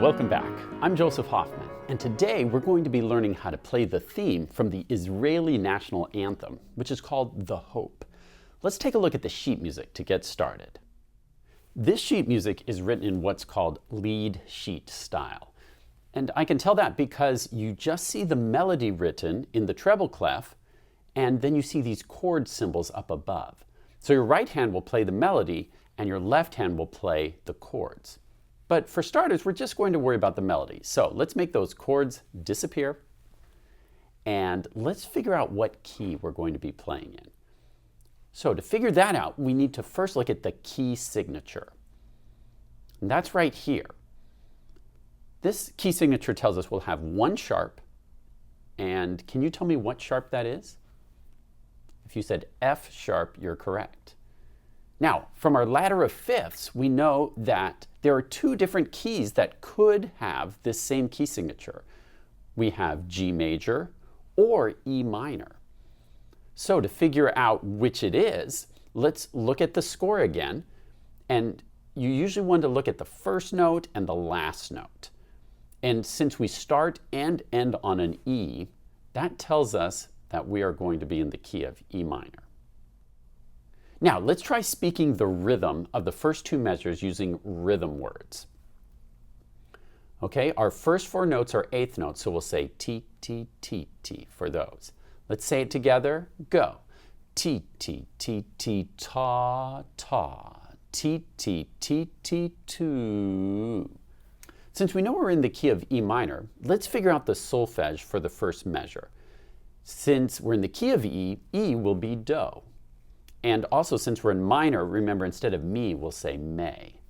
welcome back. I'm Joseph Hoffman, and today we're going to be learning how to play the theme from the Israeli national anthem, which is called The Hope. Let's take a look at the sheet music to get started. This sheet music is written in what's called lead sheet style. And I can tell that because you just see the melody written in the treble clef, and then you see these chord symbols up above. So your right hand will play the melody, and your left hand will play the chords. But for starters, we're just going to worry about the melody. So let's make those chords disappear, and let's figure out what key we're going to be playing in. So to figure that out, we need to first look at the key signature. And that's right here. This key signature tells us we'll have one sharp, and can you tell me what sharp that is? If you said F sharp, you're correct. Now, from our ladder of fifths, we know that there are two different keys that could have this same key signature. We have G major or E minor. So to figure out which it is, let's look at the score again. And you usually want to look at the first note and the last note. And since we start and end on an E, that tells us that we are going to be in the key of E minor. Now, let's try speaking the rhythm of the first two measures using rhythm words. Okay, our first four notes are eighth notes, so we'll say T, T, T, T for those. Let's say it together. Go. T, T, T, T, ta, ta. T, T, T, T, two. Since we know we're in the key of E minor, let's figure out the solfege for the first measure. Since we're in the key of E, E will be do. And also, since we're in minor, remember, instead of me, we'll say may.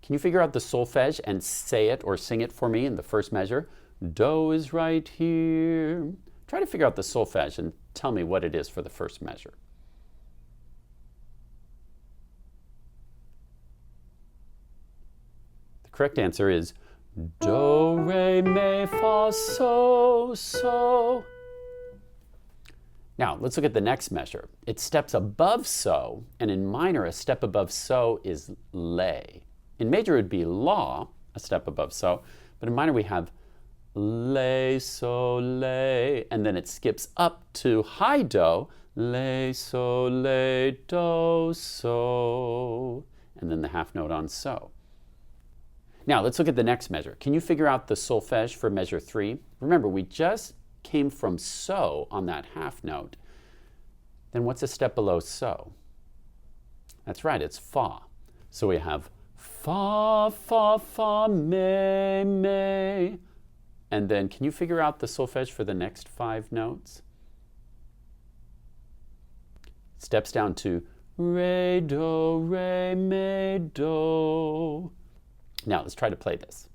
Can you figure out the solfege and say it or sing it for me in the first measure? Do is right here. Try to figure out the solfege and tell me what it is for the first measure. The correct answer is do, re, mi, fa, so, so. Now, let's look at the next measure. It steps above so, and in minor, a step above so is lay. In major, it would be la, a step above so, but in minor, we have lay, so, lay, and then it skips up to high do, lay, so, lay, do, so, and then the half note on so. Now, let's look at the next measure. Can you figure out the solfege for measure 3? Remember, we just came from so on that half note. Then what's a step below so? That's right, it's fa. So we have fa, fa, fa, me, me. And then can you figure out the solfege for the next 5 notes? Steps down to re, do, re, mi, do. Now let's try to play this.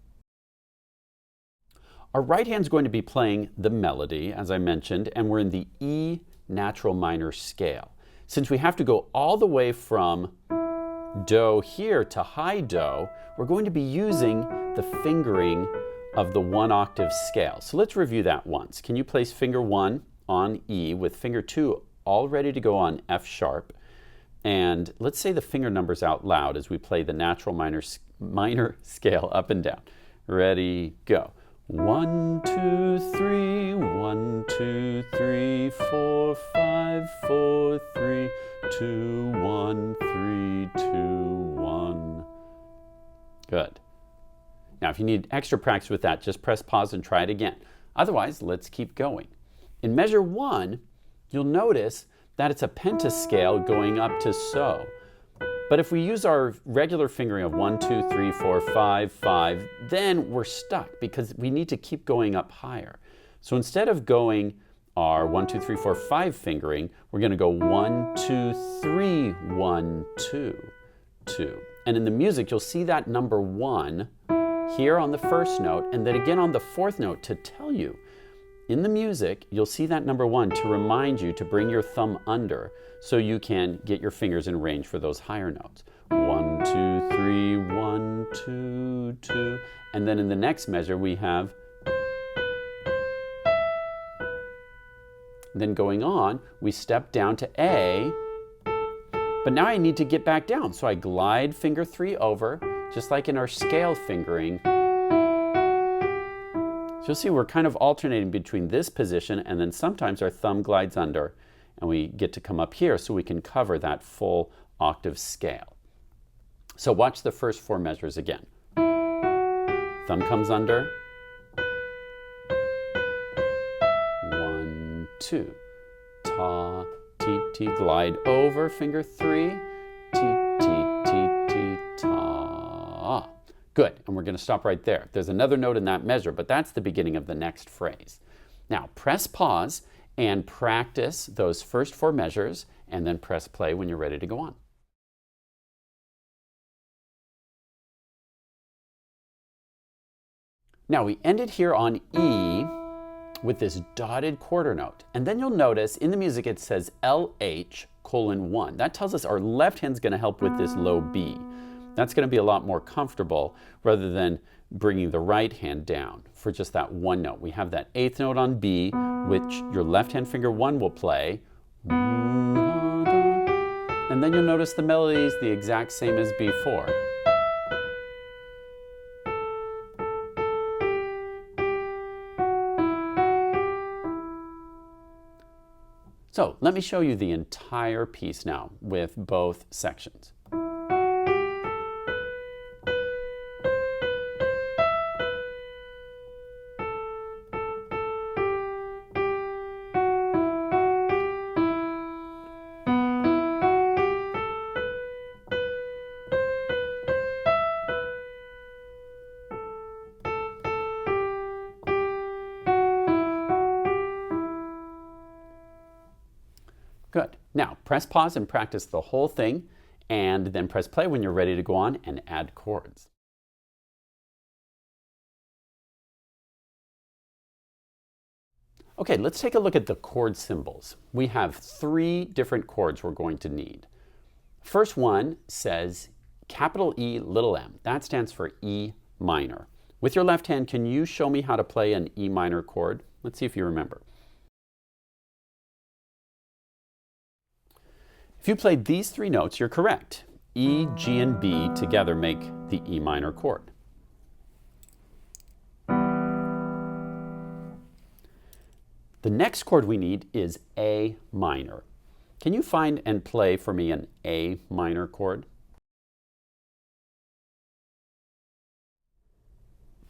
Our right hand's going to be playing the melody, as I mentioned, and we're in the E natural minor scale. Since we have to go all the way from do here to high do, we're going to be using the fingering of the 1 octave scale. So let's review that once. Can you place finger 1 on E with finger 2 all ready to go on F sharp? And let's say the finger numbers out loud as we play the natural minor scale up and down. Ready, go. 1, 2, 3, 1, 2, 3, 4, 5, 4, 3, 2, 1, 3, 2, 1. Good. Now, if you need extra practice with that, just press pause and try it again. Otherwise, let's keep going. In measure 1, you'll notice that it's a pentascale going up to so. But if we use our regular fingering of 1, 2, 3, 4, 5, 5, then we're stuck because we need to keep going up higher. So instead of going our 1, 2, 3, 4, 5 fingering, we're going to go 1, 2, 3, 1, 2, 2. And in the music, you'll see that number 1 here on the first note, and then again on the 4th note to tell you. In the music, you'll see that number 1 to remind you to bring your thumb under so you can get your fingers in range for those higher notes. 1, 2, 3, 1, 2, 2. And then in the next measure, we have. Then going on, we step down to A, but now I need to get back down. So I glide finger 3 over, just like in our scale fingering, you'll see we're kind of alternating between this position, and then sometimes our thumb glides under and we get to come up here so we can cover that full octave scale. So watch the first 4 measures again. Thumb comes under. 1, 2. Ta, ti, ti, glide over, finger 3. Ti, ti, ti, ti, ta. Good, and we're going to stop right there. There's another note in that measure, but that's the beginning of the next phrase. Now press pause and practice those first 4 measures, and then press play when you're ready to go on. Now we ended here on E with this dotted quarter note, and then you'll notice in the music it says LH:1. That tells us our left hand's going to help with this low B. That's going to be a lot more comfortable rather than bringing the right hand down for just that one note. We have that 8th note on B, which your left hand finger 1 will play. And then you'll notice the melody is the exact same as before. So let me show you the entire piece now with both sections. Good. Now press pause and practice the whole thing, and then press play when you're ready to go on and add chords. Okay, let's take a look at the chord symbols. We have 3 different chords we're going to need. First one says capital E, little m. That stands for E minor. With your left hand, can you show me how to play an E minor chord? Let's see if you remember. If you played these 3 notes, you're correct. E, G, and B together make the E minor chord. The next chord we need is A minor. Can you find and play for me an A minor chord?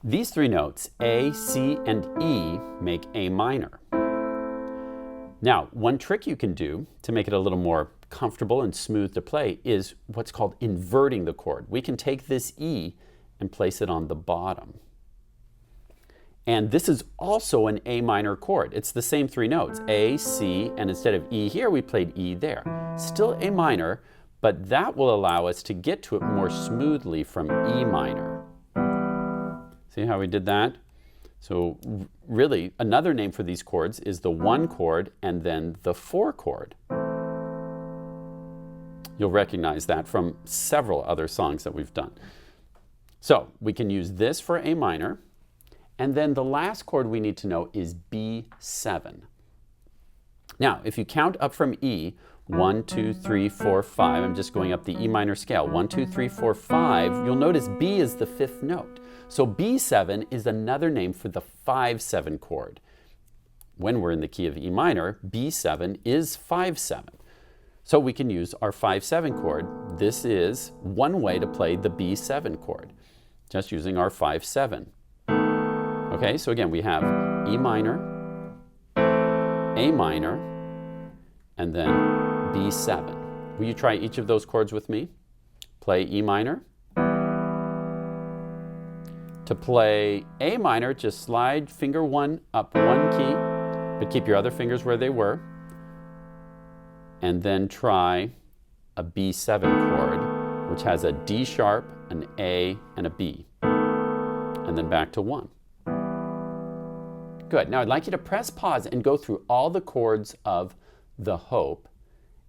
These 3 notes, A, C, and E, make A minor. Now, one trick you can do to make it a little more comfortable and smooth to play is what's called inverting the chord. We can take this E and place it on the bottom. And this is also an A minor chord. It's the same 3 notes, A, C, and instead of E here, we played E there. Still A minor, but that will allow us to get to it more smoothly from E minor. See how we did that? So really, another name for these chords is the 1 chord and then the 4 chord. You'll recognize that from several other songs that we've done. So we can use this for A minor, and then the last chord we need to know is B7. Now, if you count up from E, 1, 2, 3, 4, 5, I'm just going up the E minor scale, 1, 2, 3, 4, 5, you'll notice B is the 5th note. So B7 is another name for the 5-7 chord. When we're in the key of E minor, B7 is 5-7. So we can use our 5-7 chord. This is one way to play the B7 chord, just using our 5-7. Okay, so again, we have E minor, A minor, and then B7. Will you try each of those chords with me? Play E minor. To play A minor, just slide finger 1 up 1 key, but keep your other fingers where they were. And then try a B7 chord, which has a D sharp, an A, and a B. And then back to 1. Good. Now I'd like you to press pause and go through all the chords of the Hope,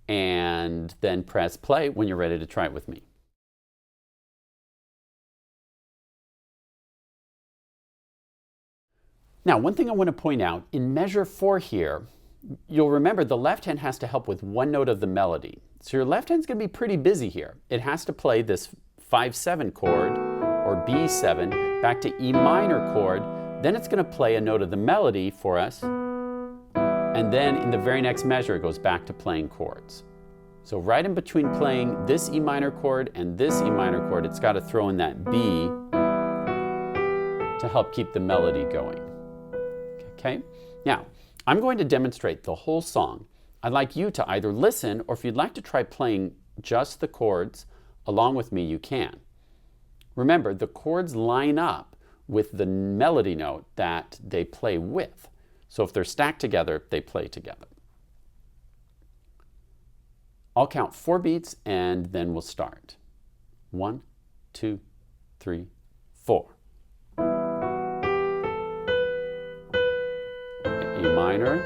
and then press play when you're ready to try it with me. Now, one thing I want to point out, in measure 4 here, you'll remember the left hand has to help with 1 note of the melody. So your left hand's going to be pretty busy here. It has to play this 5-7 chord, or B7, back to E minor chord, Then it's going to play a note of the melody for us. And then in the very next measure, it goes back to playing chords. So right in between playing this E minor chord and this E minor chord, it's got to throw in that B to help keep the melody going. Okay? Now, I'm going to demonstrate the whole song. I'd like you to either listen, or if you'd like to try playing just the chords along with me, you can. Remember, the chords line up with the melody note that they play with. So if they're stacked together, they play together. I'll count 4 beats and then we'll start. 1, 2, 3, 4. A minor,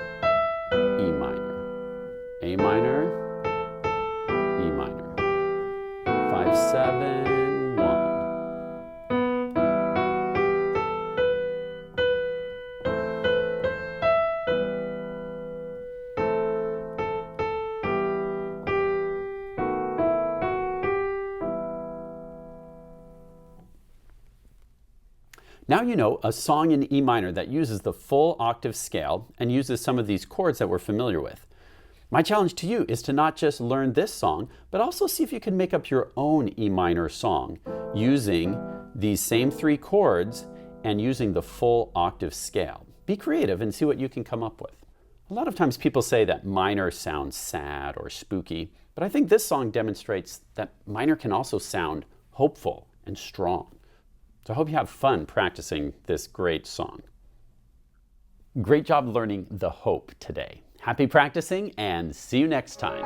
E minor, A minor, E minor. 5, 7, 1. Now you know a song in E minor that uses the full octave scale and uses some of these chords that we're familiar with. My challenge to you is to not just learn this song, but also see if you can make up your own E minor song using these same 3 chords and using the full octave scale. Be creative and see what you can come up with. A lot of times people say that minor sounds sad or spooky, but I think this song demonstrates that minor can also sound hopeful and strong. So I hope you have fun practicing this great song. Great job learning The Hope today. Happy practicing and see you next time.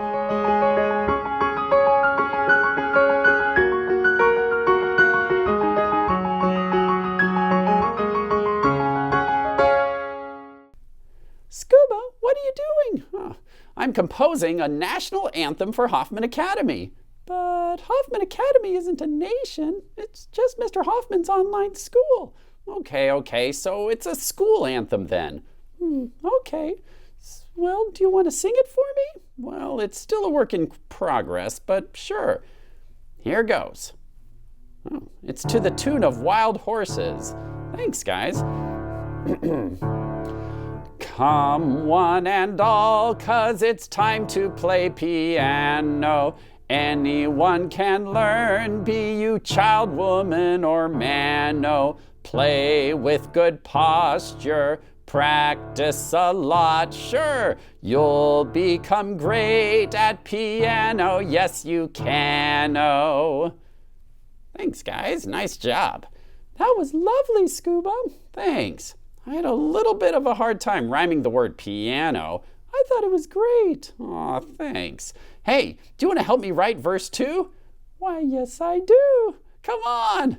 Scuba, what are you doing? I'm composing a national anthem for Hoffman Academy. But Hoffman Academy isn't a nation. It's just Mr. Hoffman's online school. Okay, so it's a school anthem then. Okay. Well, do you want to sing it for me? Well, it's still a work in progress, but sure. Here goes. It's to the tune of Wild Horses. Thanks, guys. Come one and all, 'cause it's time to play piano. Anyone can learn, be you child, woman, or man. Oh, play with good posture, practice a lot. Sure, you'll become great at piano. Yes, you can. Oh. Thanks, guys. Nice job. That was lovely, Scuba. Thanks. I had a little bit of a hard time rhyming the word piano. I thought it was great. Aw, thanks. Hey, do you want to help me write verse 2? Why, yes, I do. Come on.